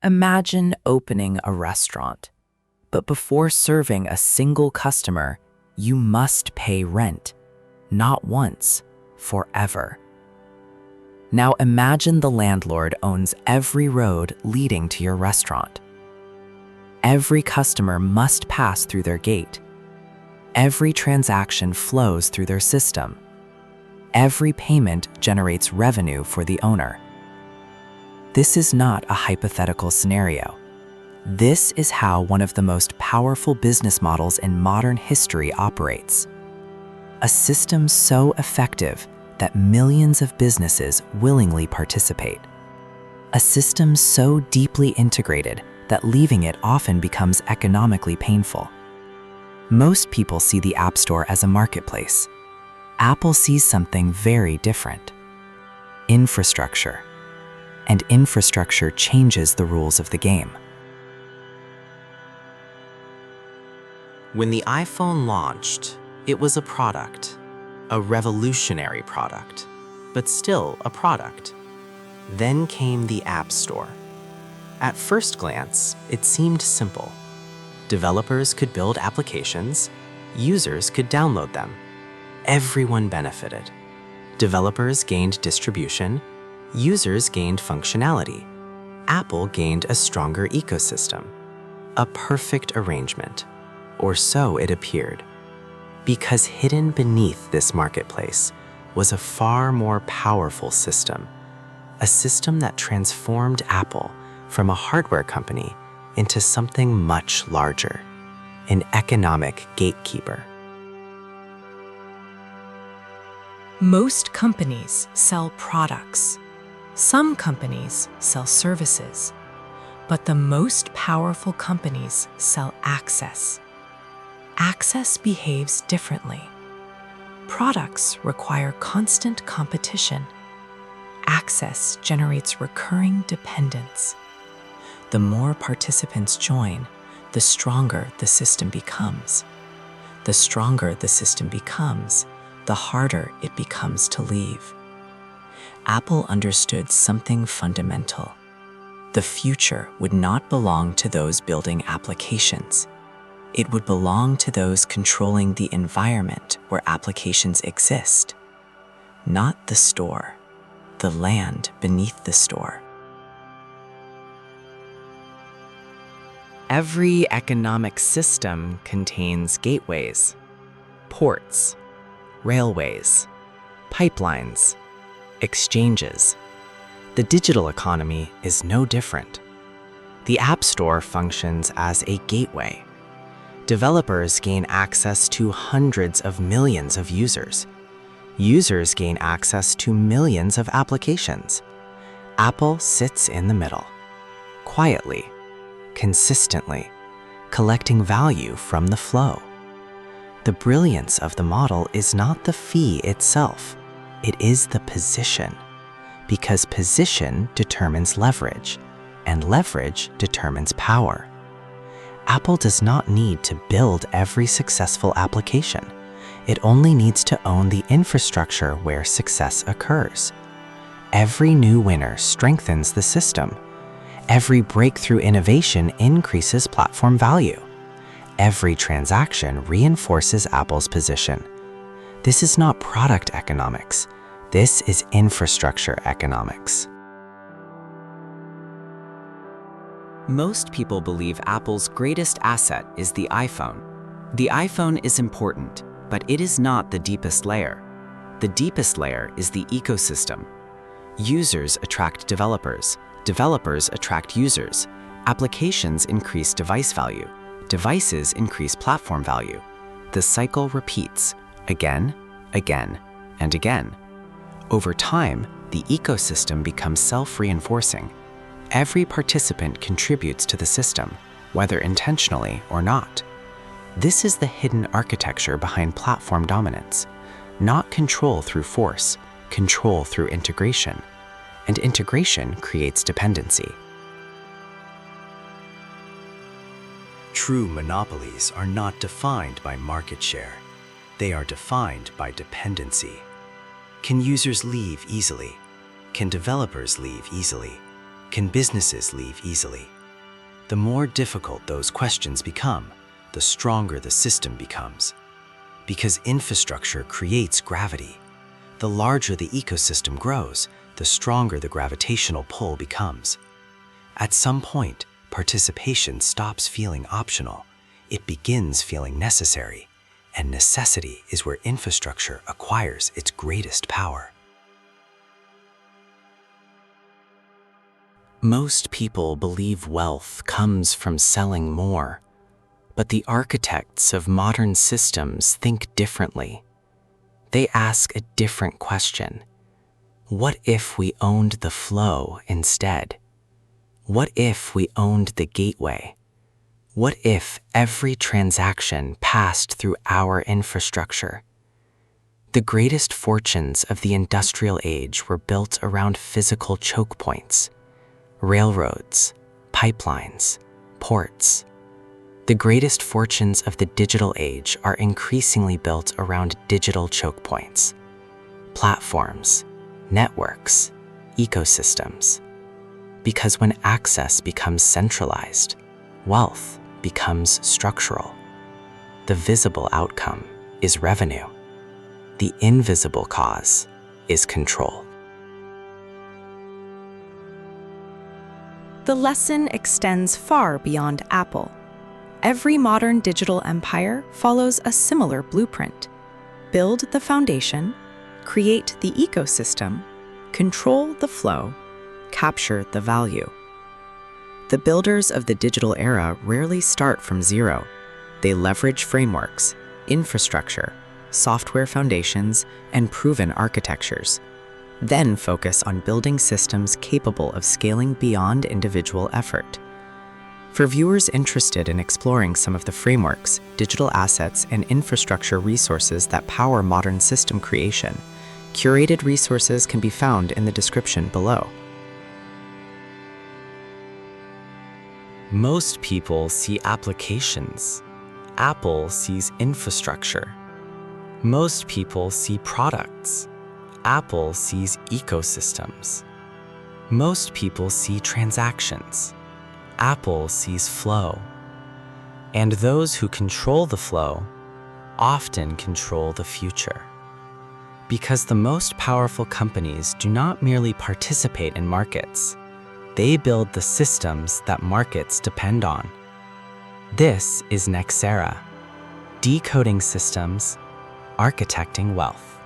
Imagine opening a restaurant, but before serving a single customer, you must pay rent, not once, forever. Now imagine the landlord owns every road leading to your restaurant. Every customer must pass through their gate. Every transaction flows through their system. Every payment generates revenue for the owner. This is not a hypothetical scenario. This is how one of the most powerful business models in modern history operates. A system so effective that millions of businesses willingly participate. A system so deeply integrated that leaving it often becomes economically painful. Most people see the App Store as a marketplace. Apple sees something very different: infrastructure. And infrastructure changes the rules of the game. When the iPhone launched, it was a product, a revolutionary product, but still a product. Then came the App Store. At first glance, it seemed simple. Developers could build applications, users could download them. Everyone benefited. Developers gained distribution, users gained functionality. Apple gained a stronger ecosystem. A perfect arrangement, or so it appeared. Because hidden beneath this marketplace was a far more powerful system, a system that transformed Apple from a hardware company into something much larger, an economic gatekeeper. Most companies sell products. Some companies sell services. But the most powerful companies sell access. Access behaves differently. Products require constant competition. Access generates recurring dependence. The more participants join, the stronger the system becomes. The stronger the system becomes, the harder it becomes to leave. Apple understood something fundamental. The future would not belong to those building applications. It would belong to those controlling the environment where applications exist. Not the store, the land beneath the store. Every economic system contains gateways, ports, railways, pipelines, exchanges. The digital economy is no different. The App Store functions as a gateway. Developers gain access to hundreds of millions of users. Users gain access to millions of applications. Apple sits in the middle, quietly, consistently, collecting value from the flow. The brilliance of the model is not the fee itself, it is the position. Because position determines leverage, and leverage determines power. Apple does not need to build every successful application. It only needs to own the infrastructure where success occurs. Every new winner strengthens the system. Every breakthrough innovation increases platform value. Every transaction reinforces Apple's position. This is not product economics. This is infrastructure economics. Most people believe Apple's greatest asset is the iPhone. The iPhone is important, but it is not the deepest layer. The deepest layer is the ecosystem. Users attract developers. Developers attract users. Applications increase device value. Devices increase platform value. The cycle repeats again, again, and again. Over time, the ecosystem becomes self-reinforcing. Every participant contributes to the system, whether intentionally or not. This is the hidden architecture behind platform dominance. Not control through force, control through integration. And integration creates dependency. True monopolies are not defined by market share. They are defined by dependency. Can users leave easily? Can developers leave easily? Can businesses leave easily? The more difficult those questions become, the stronger the system becomes. Because infrastructure creates gravity. The larger the ecosystem grows, the stronger the gravitational pull becomes. At some point, participation stops feeling optional. It begins feeling necessary, and necessity is where infrastructure acquires its greatest power. Most people believe wealth comes from selling more, but the architects of modern systems think differently. They ask a different question. What if we owned the flow instead? What if we owned the gateway? What if every transaction passed through our infrastructure? The greatest fortunes of the industrial age were built around physical choke points. Railroads, pipelines, ports. The greatest fortunes of the digital age are increasingly built around digital choke points, platforms, networks, ecosystems. Because when access becomes centralized, wealth becomes structural. The visible outcome is revenue. The invisible cause is control. The lesson extends far beyond Apple. Every modern digital empire follows a similar blueprint. Build the foundation, create the ecosystem, control the flow, capture the value. The builders of the digital era rarely start from zero. They leverage frameworks, infrastructure, software foundations, and proven architectures. Then focus on building systems capable of scaling beyond individual effort. For viewers interested in exploring some of the frameworks, digital assets, and infrastructure resources that power modern system creation, curated resources can be found in the description below. Most people see applications. Apple sees infrastructure. Most people see products. Apple sees ecosystems. Most people see transactions. Apple sees flow. And those who control the flow often control the future. Because the most powerful companies do not merely participate in markets, they build the systems that markets depend on. This is Nexera, decoding systems, architecting wealth.